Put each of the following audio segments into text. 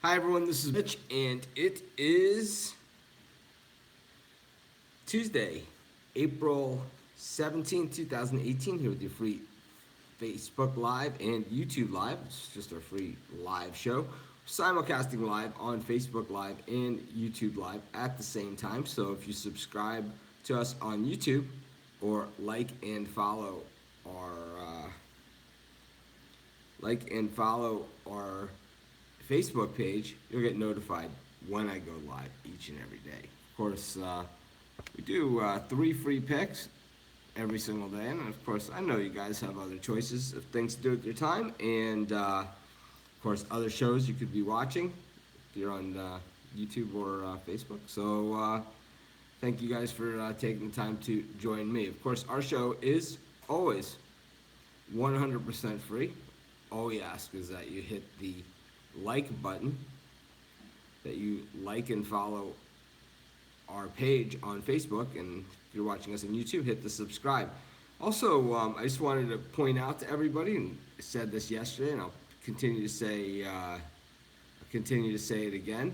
Hi everyone, this is Mitch, and it is Tuesday, April 17th, 2018, here with your free Facebook Live and YouTube Live. It's just our free live show. Simulcasting live on Facebook Live and YouTube Live at the same time. So if you subscribe to us on YouTube or like and follow our Facebook page, you'll get notified when I go live each and every day. Of course, we do 3 free picks every single day, and of course, I know you guys have other choices of things to do with your time, and of course, other shows you could be watching if you're on YouTube or Facebook. So, thank you guys for taking the time to join me. Of course, our show is always 100% free. All we ask is that you hit the like button, that you like and follow our page on Facebook, and if you're watching us on YouTube, hit the subscribe. Also, I just wanted to point out to everybody, and I said this yesterday, and I'll continue to say it again.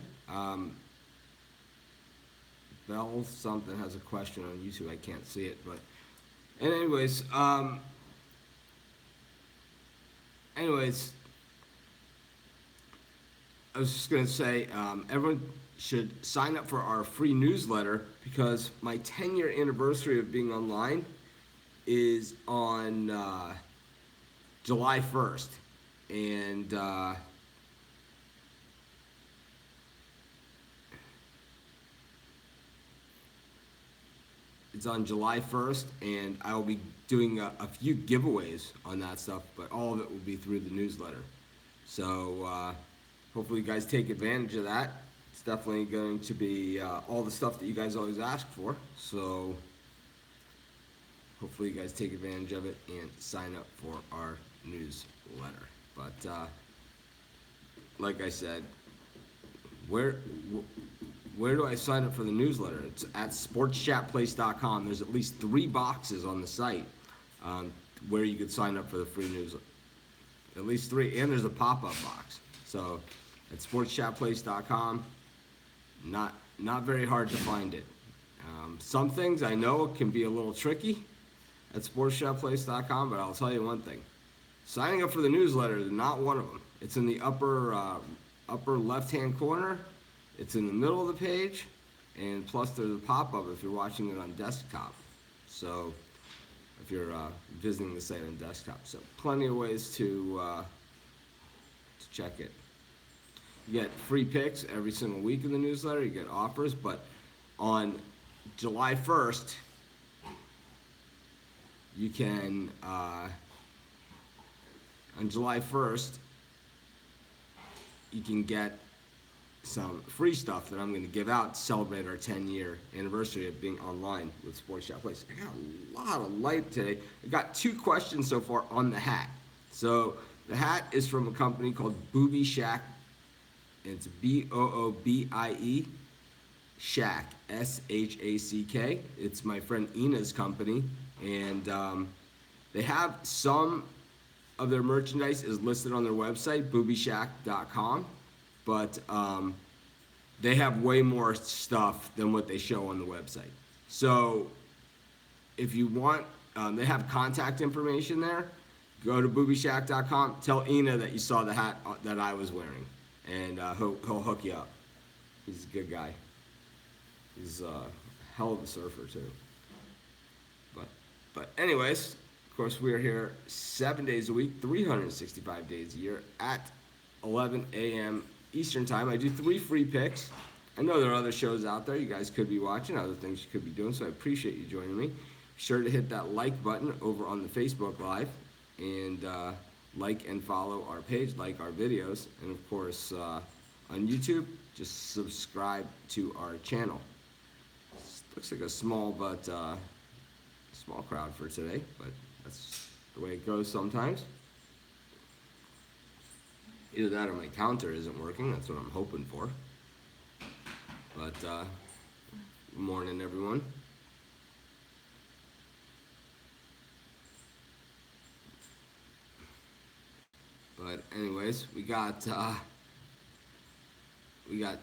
Bell something has a question on YouTube. I can't see it, but anyways, anyways, I was just gonna say, everyone should sign up for our free newsletter because my 10-year anniversary of being online is on July 1st, and it's on July 1st, and I will be doing a few giveaways on that stuff, but all of it will be through the newsletter. So hopefully you guys take advantage of that. It's definitely going to be all the stuff that you guys always ask for. So hopefully you guys take advantage of it and sign up for our newsletter. But like I said, where do I sign up for the newsletter? It's at sportschatplace.com. There's at least 3 boxes on the site where you could sign up for the free newsletter. At least 3, and there's a pop-up box. So at sportschatplace.com, not very hard to find it. Some things I know can be a little tricky at sportschatplace.com, but I'll tell you one thing. Signing up for the newsletter is not one of them. It's in the upper left-hand corner. It's in the middle of the page, and plus there's a pop-up if you're watching it on desktop. So if you're visiting the site on desktop, so plenty of ways to check it. You get free picks every single week in the newsletter. You get offers, but on July 1st, you can get some free stuff that I'm going to give out to celebrate our 10-year anniversary of being online with Sports Shop Place. I got a lot of light today. I got 2 questions so far on the hat. So the hat is from a company called Booby Shack. It's Boobie Shack, SHACK. It's my friend Ina's company, and they have some of their merchandise is listed on their website, boobieshack.com, but they have way more stuff than what they show on the website. So if you want, they have contact information there. Go to boobieshack.com. Tell Ina that you saw the hat that I was wearing, and he'll hook you up. He's a good guy. He's a hell of a surfer too. But anyways, of course, we are here 7 days a week, 365 days a year at 11 a.m. Eastern Time. I do 3 free picks. I know there are other shows out there you guys could be watching, other things you could be doing, so I appreciate you joining me. Be sure to hit that like button over on the Facebook Live, and like and follow our page, like our videos, and of course on YouTube, just subscribe to our channel. Looks like a small crowd for today, but that's the way it goes sometimes. Either that or my counter isn't working. That's what I'm hoping for. But good morning, everyone. But anyways, we got We got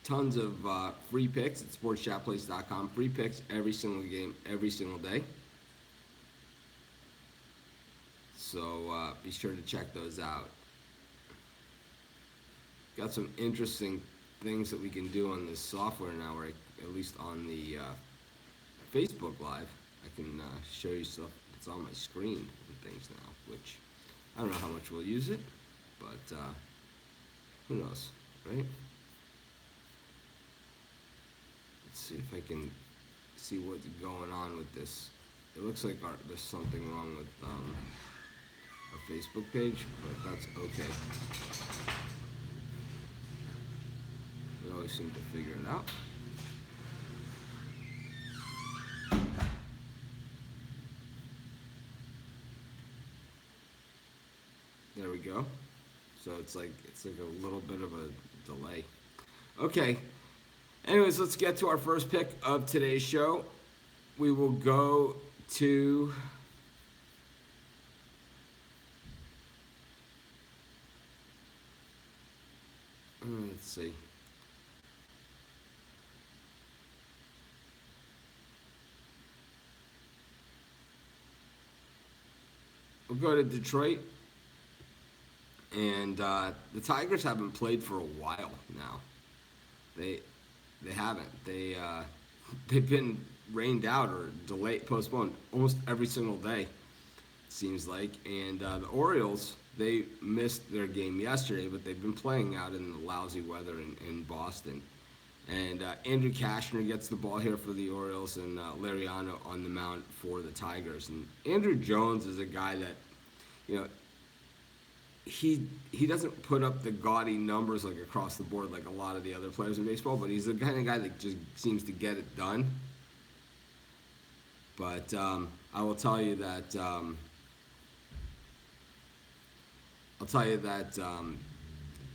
tons of free picks at sportschatplace.com. Free picks every single game, every single day. So be sure to check those out. Got some interesting things that we can do on this software now, or at least on the Facebook Live. I can show you stuff that's on my screen and things now, which I don't know how much we'll use it, but who knows, right? Let's see if I can see what's going on with this. It looks like there's something wrong with our Facebook page, but that's okay. We always seem to figure it out. There we go. So it's like a little bit of a delay. Okay. Anyways, let's get to our first pick of today's show. We will go to let's see. We'll go to Detroit. And the Tigers haven't played for a while now. They haven't. They've been rained out or delayed, postponed almost every single day, it seems like. And the Orioles, they missed their game yesterday, but they've been playing out in the lousy weather in Boston. And Andrew Kashner gets the ball here for the Orioles, and Lariano on the mound for the Tigers. And Andrew Jones is a guy that, you know, he doesn't put up the gaudy numbers like across the board like a lot of the other players in baseball, but he's the kind of guy that just seems to get it done. But I will tell you that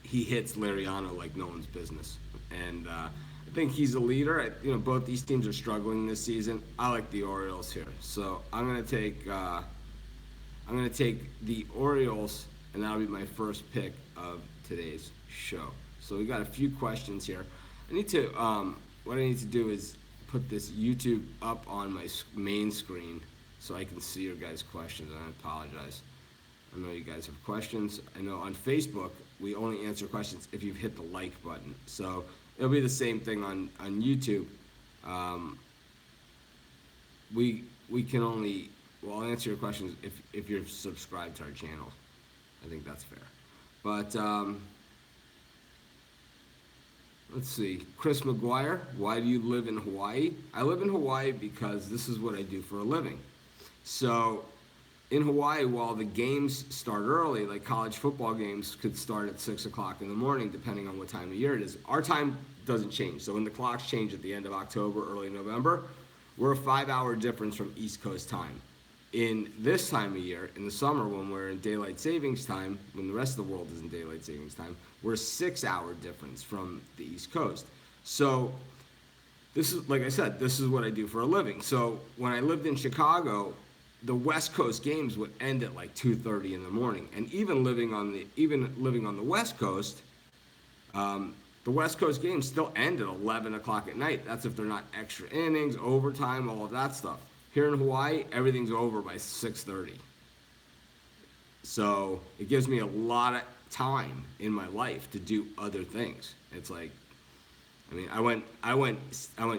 he hits Lariano like no one's business, and I think he's a leader. Both these teams are struggling this season. I like the Orioles here, so I'm gonna take the Orioles, and that'll be my first pick of today's show. So we got a few questions here. What I need to do is put this YouTube up on my main screen so I can see your guys' questions, and I apologize. I know you guys have questions. I know on Facebook, we only answer questions if you've hit the like button. So it'll be the same thing on YouTube. We can only, I'll answer your questions if you're subscribed to our channel. I think that's fair. But let's see. Chris McGuire, why do you live in Hawaii? I live in Hawaii because this is what I do for a living. So in Hawaii, while the games start early, like college football games could start at 6 o'clock in the morning, depending on what time of year it is, our time doesn't change. So when the clocks change at the end of October, early November, we're a 5-hour difference from East Coast time. In this time of year, in the summer, when we're in daylight savings time, when the rest of the world is in daylight savings time, we're a 6-hour difference from the East Coast. So this is, like I said, this is what I do for a living. So when I lived in Chicago, the West Coast games would end at like 2:30 in the morning. And even living on the West Coast, the West Coast games still end at 11 o'clock at night. That's if they're not extra innings, overtime, all of that stuff. Here in Hawaii, everything's over by 6:30. So it gives me a lot of time in my life to do other things. It's like, I went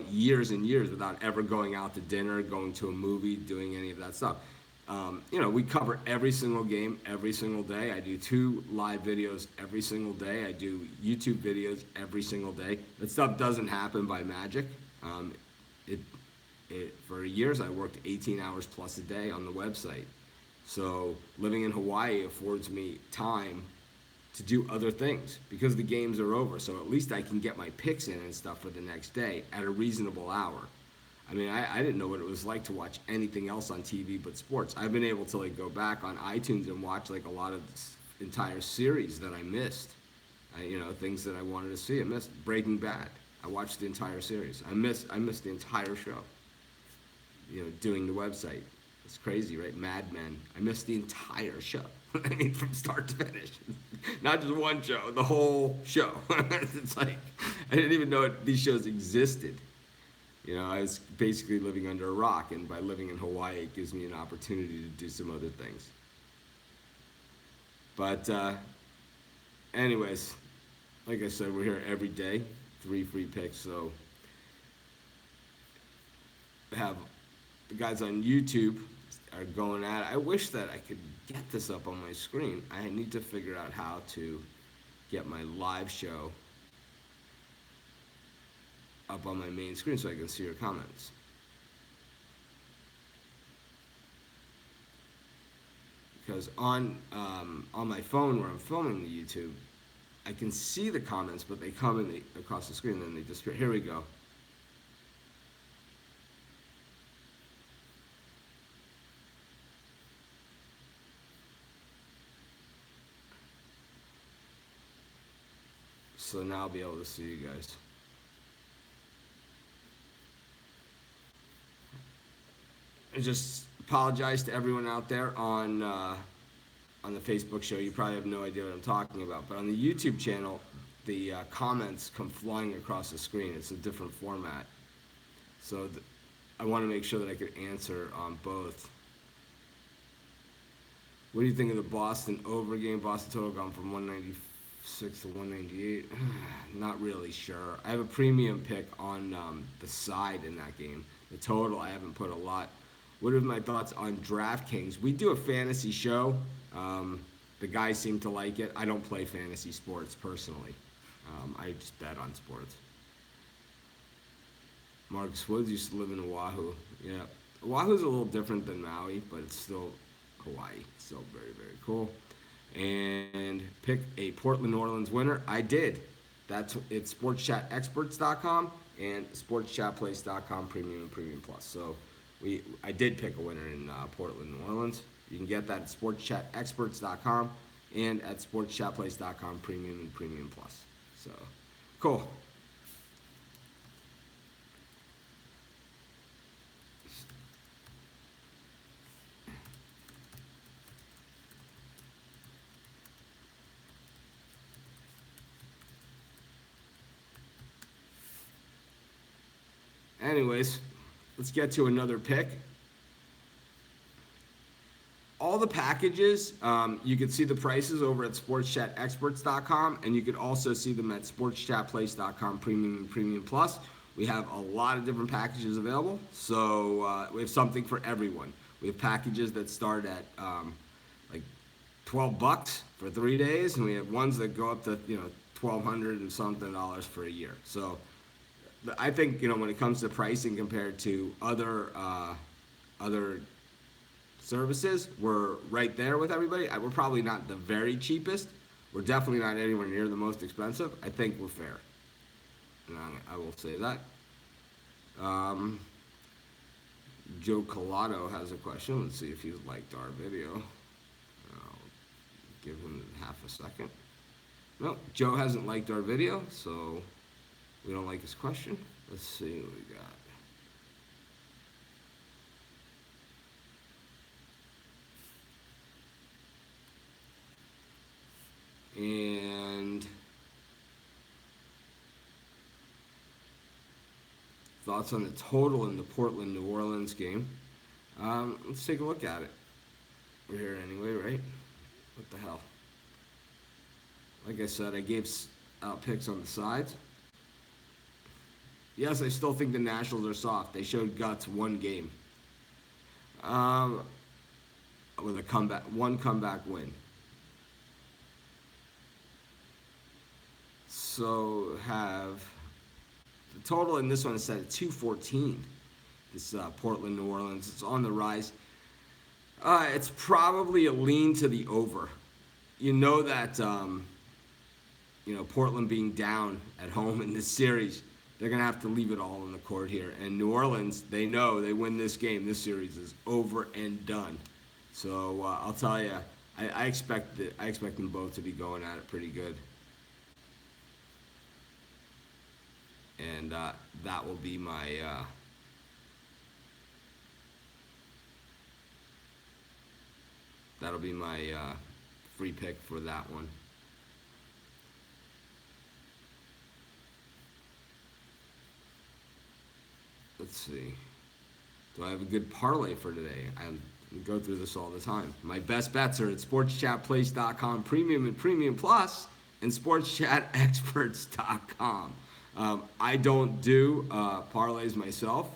years and years without ever going out to dinner, going to a movie, doing any of that stuff. We cover every single game every single day. I do 2 live videos every single day. I do YouTube videos every single day. That stuff doesn't happen by magic. For years, I worked 18 hours plus a day on the website. So living in Hawaii affords me time to do other things because the games are over. So at least I can get my picks in and stuff for the next day at a reasonable hour. I didn't know what it was like to watch anything else on TV but sports. I've been able to go back on iTunes and watch a lot of entire series that I missed. Things that I wanted to see. I missed Breaking Bad. I watched the entire series. I missed the entire show. Doing the website. It's crazy, right? Mad Men. I missed the entire show. From start to finish. Not just one show, the whole show. It's like I didn't even know these shows existed. You know, I was basically living under a rock, and by living in Hawaii, it gives me an opportunity to do some other things. But, anyways, like I said, we're here every day, 3 free picks. So, have the guys on YouTube are going at it. I wish that I could get this up on my screen. I need to figure out how to get my live show up on my main screen so I can see your comments. Because on my phone where I'm filming the YouTube, I can see the comments, but they come in across the screen and then they disappear. Here we go. So now I'll be able to see you guys. I just apologize to everyone out there on the Facebook show. You probably have no idea what I'm talking about, but on the YouTube channel, the comments come flying across the screen. It's a different format, so I want to make sure that I could answer on both. What do you think of the Boston over game? Boston total gone from 196 to 198. Not really sure. I have a premium pick on the side in that game. The total, I haven't put a lot. What are my thoughts on DraftKings? We do a fantasy show. The guys seem to like it. I don't play fantasy sports personally. I just bet on sports. Marcus Woods used to live in Oahu. Yeah. Oahu's a little different than Maui, but it's still Hawaii. Still very, very cool. And pick a Portland, New Orleans winner. I did. It's sportschatexperts.com and sportschatplace.com premium and premium plus. So I did pick a winner in Portland, New Orleans. You can get that at sportschatexperts.com and at sportschatplace.com premium and premium plus. So cool. Anyways, let's get to another pick. All the packages, you can see the prices over at sportschatexperts.com, and you can also see them at sportschatplace.com premium and premium plus. We have a lot of different packages available, so we have something for everyone. We have packages that start at like $12 for 3 days, and we have ones that go up to $1,200 and something for a year. So I think when it comes to pricing compared to other services, we're right there with everybody. We're probably not the very cheapest. We're definitely not anywhere near the most expensive. I think we're fair. And I will say that. Joe Collado has a question. Let's see if he's liked our video. I'll give him half a second. No, Joe hasn't liked our video, so we don't like his question. Let's see what we got. And thoughts on the total in the Portland New Orleans game. Let's take a look at it. We're here anyway, right? What the hell? Like I said, I gave out picks on the sides. Yes, I still think the Nationals are soft. They showed guts one game. With a one comeback win. So have the total in this one is set at 214. This Portland, New Orleans. It's on the rise. It's probably a lean to the over. You know that Portland being down at home in this series, they're gonna have to leave it all on the court here. And New Orleans, they know they win this game, this series is over and done. So I'll tell you, I expect them both to be going at it pretty good. And that will be my free pick for that one. let's see. Do I have a good parlay for today? I go through this all the time. My best bets are at sportschatplace.com, Premium and Premium Plus, and sportschatexperts.com. I don't do parlays myself.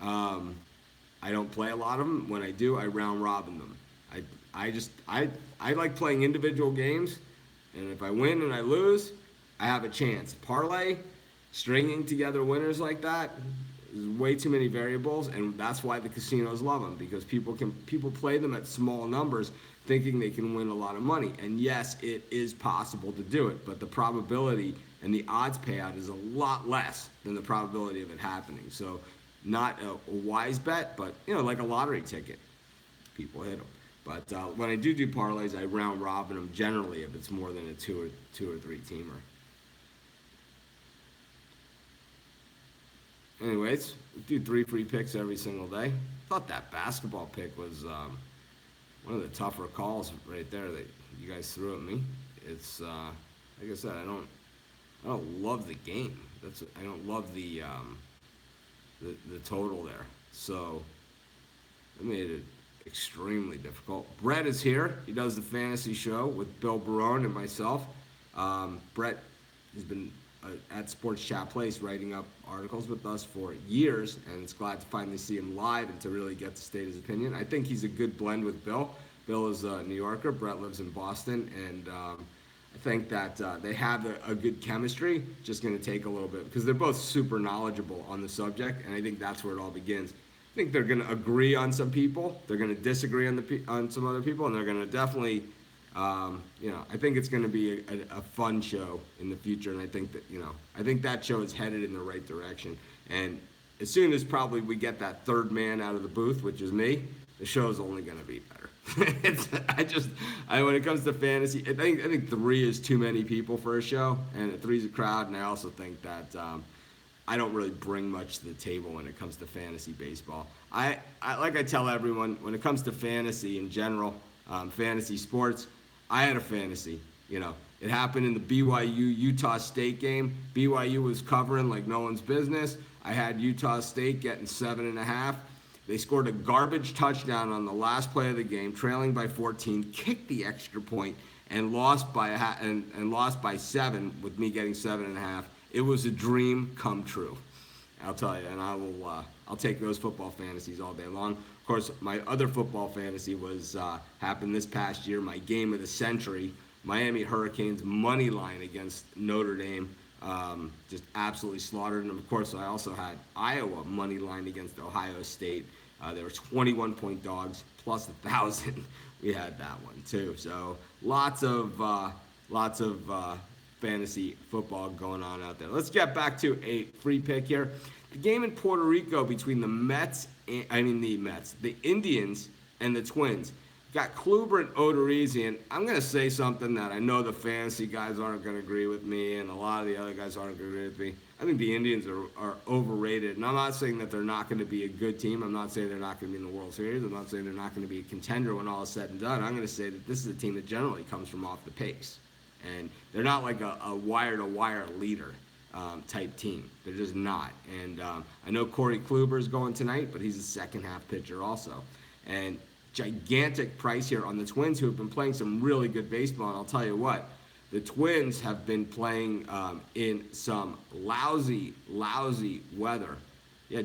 Um, I don't play a lot of them. When I do, I round robin them. I like playing individual games, and if I win and I lose, I have a chance. Parlay, stringing together winners like that, there's way too many variables, and that's why the casinos love them, because people play them at small numbers thinking they can win a lot of money. And yes, it is possible to do it, but the probability and the odds payout is a lot less than the probability of it happening. So not a wise bet, but like a lottery ticket, people hit them. But when I do parlays, I round robin them generally if it's more than a two or three teamer. Anyways, we do 3 free picks every single day. Thought that basketball pick was one of the tougher calls right there that you guys threw at me. It's like I said, I don't love the game. I don't love the total there. So I made it extremely difficult. Brett is here. He does the fantasy show with Bill Barone and myself. Brett has been at Sports Chat Place writing up articles with us for years, and it's glad to finally see him live and to really get to state his opinion. I think he's a good blend with Bill. Bill is a New Yorker. Brett lives in Boston, and I think that they have a good chemistry. Just going to take a little bit because they're both super knowledgeable on the subject, and I think that's where it all begins. I think they're going to agree on some people. They're going to disagree on some other people, and they're going to definitely, I think it's going to be a fun show in the future, and I think that show is headed in the right direction. And as soon as probably we get that third man out of the booth, which is me, the show's only going to be better. When it comes to fantasy, I think 3 is too many people for a show, and 3 is a crowd, and I also think that I don't really bring much to the table when it comes to fantasy baseball. I like I tell everyone, when it comes to fantasy in general, fantasy sports, I had a fantasy. It happened in the BYU-Utah State game. BYU was covering like no one's business. I had Utah State getting 7.5. They scored a garbage touchdown on the last play of the game, trailing by 14, kicked the extra point, and lost by 7 with me getting 7.5. It was a dream come true, I'll tell you, and I'll take those football fantasies all day long. Of course, my other football fantasy was happened this past year, my game of the century, Miami Hurricanes money line against Notre Dame, just absolutely slaughtered. And of course, I also had Iowa money line against Ohio State. There were 21-point dogs plus 1,000. We had that one too. So lots of fantasy football going on out there. Let's get back to a free pick here. The game in Puerto Rico between the Indians and the Twins. Got Kluber and Odorizzi, and I'm going to say something that I know the fantasy guys aren't going to agree with me, and a lot of the other guys aren't going to agree with me. I think the Indians are overrated, and I'm not saying that they're not going to be a good team. I'm not saying they're not going to be in the World Series. I'm not saying they're not going to be a contender when all is said and done. I'm going to say that this is a team that generally comes from off the pace, and they're not like a wire-to-wire leader type team. They're just not. And I know Corey Kluber is going tonight, but he's a second-half pitcher also. And gigantic price here on the Twins, who have been playing some really good baseball. And I'll tell you what, the Twins have been playing in some lousy weather. Yeah,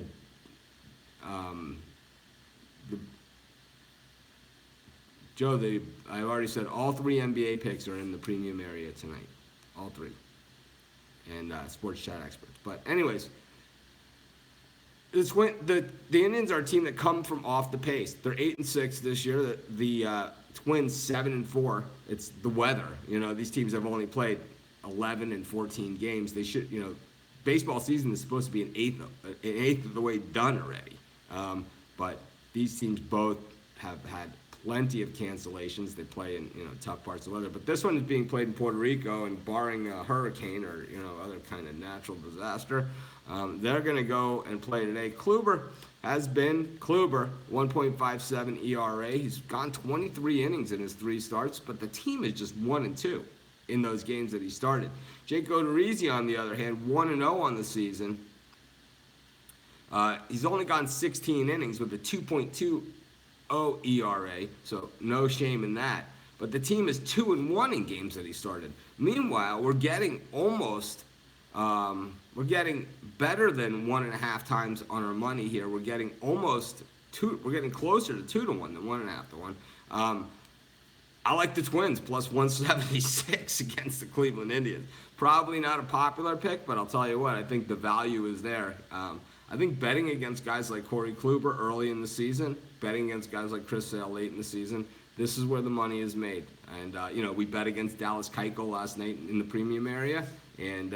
I already said all 3 NBA picks are in the premium area tonight, all 3, and Sports Chat Experts. But anyways. The Indians are a team that come from off the pace. They're 8-6 this year. The Twins 7-4. It's the weather. These teams have only played 11 and 14 games. They should, baseball season is supposed to be an eighth of the way done already. But these teams both have had plenty of cancellations. They play in tough parts of the weather. But this one is being played in Puerto Rico, and barring a hurricane or other kind of natural disaster, they're going to go and play today. Kluber has been 1.57 ERA. He's gone 23 innings in his 3 starts, but the team is just 1-2 in those games that he started. Jake Odorizzi, on the other hand, 1-0 on the season. He's only gone 16 innings with a 2.20 ERA, so no shame in that. But the team is 2-1 in games that he started. Meanwhile, we're getting better than 1.5 times on our money here. We're getting almost two. We're getting closer to 2-1 than 1.5 to 1. I like the Twins plus 176 against the Cleveland Indians. Probably not a popular pick, but I'll tell you what, I think the value is there. I think betting against guys like Corey Kluber early in the season, betting against guys like Chris Sale late in the season, this is where the money is made. And, we bet against Dallas Keuchel last night in the premium area. And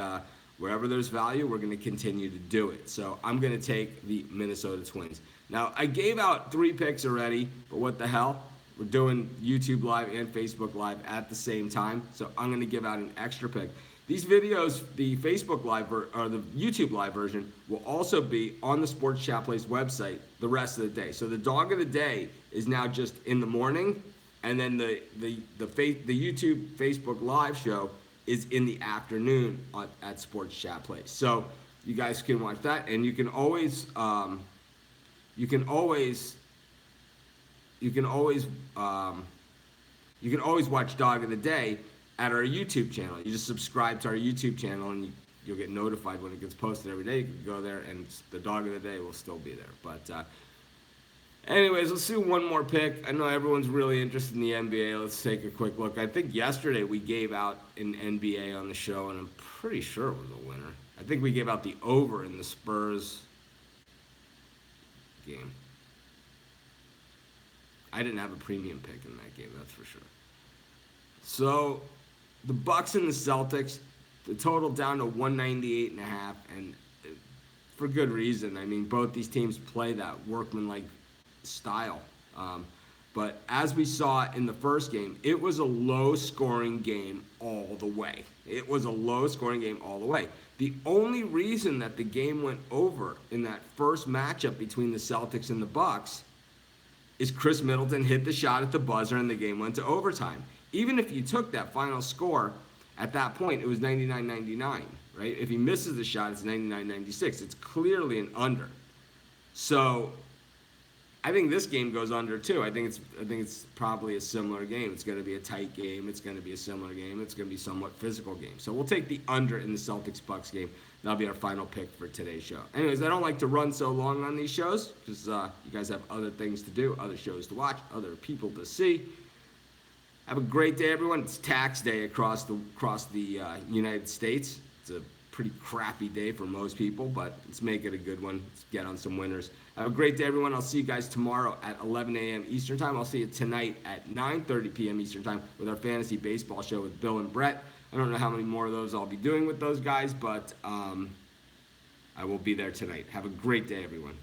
wherever there's value, we're going to continue to do it. So I'm going to take the Minnesota Twins. Now, I gave out 3 picks already, but what the hell? We're doing YouTube Live and Facebook Live at the same time, so I'm going to give out an extra pick. These videos, the Facebook Live or the YouTube Live version, will also be on the Sports Chat Place website the rest of the day. So the dog of the day is now just in the morning, and then the YouTube Facebook Live show is in the afternoon at Sports Chat Place. So you guys can watch that, and you can always watch Dog of the Day at our YouTube channel. You just subscribe to our YouTube channel and you'll get notified when it gets posted every day. You can go there and the Dog of the Day will still be there. But anyways, let's do one more pick. I know everyone's really interested in the NBA. Let's take a quick look. I think yesterday we gave out an NBA on the show, and I'm pretty sure it was a winner. I think we gave out the over in the Spurs game. I didn't have a premium pick in that game, that's for sure. So, the Bucks and the Celtics, the total down to 198.5, and for good reason. I mean, both these teams play that workman-like style. But as we saw in the first game, it was a low-scoring game all the way. It was a low-scoring game all the way. The only reason that the game went over in that first matchup between the Celtics and the Bucks is Chris Middleton hit the shot at the buzzer and the game went to overtime. Even if you took that final score, at that point, it was 99-99, right? If he misses the shot, it's 99-96. It's clearly an under. So I think this game goes under too. I think it's probably a similar game. It's going to be a tight game. It's going to be a similar game. It's going to be a somewhat physical game. So we'll take the under in the Celtics-Bucks game. That'll be our final pick for today's show. Anyways, I don't like to run so long on these shows because you guys have other things to do, other shows to watch, other people to see. Have a great day, everyone. It's tax day across the United States. It's a pretty crappy day for most people, but let's make it a good one. Let's get on some winners. Have a great day, everyone. I'll see you guys tomorrow at 11 a.m. Eastern Time. I'll see you tonight at 9:30 p.m. Eastern Time with our fantasy baseball show with Bill and Brett. I don't know how many more of those I'll be doing with those guys, but I will be there tonight. Have a great day, everyone.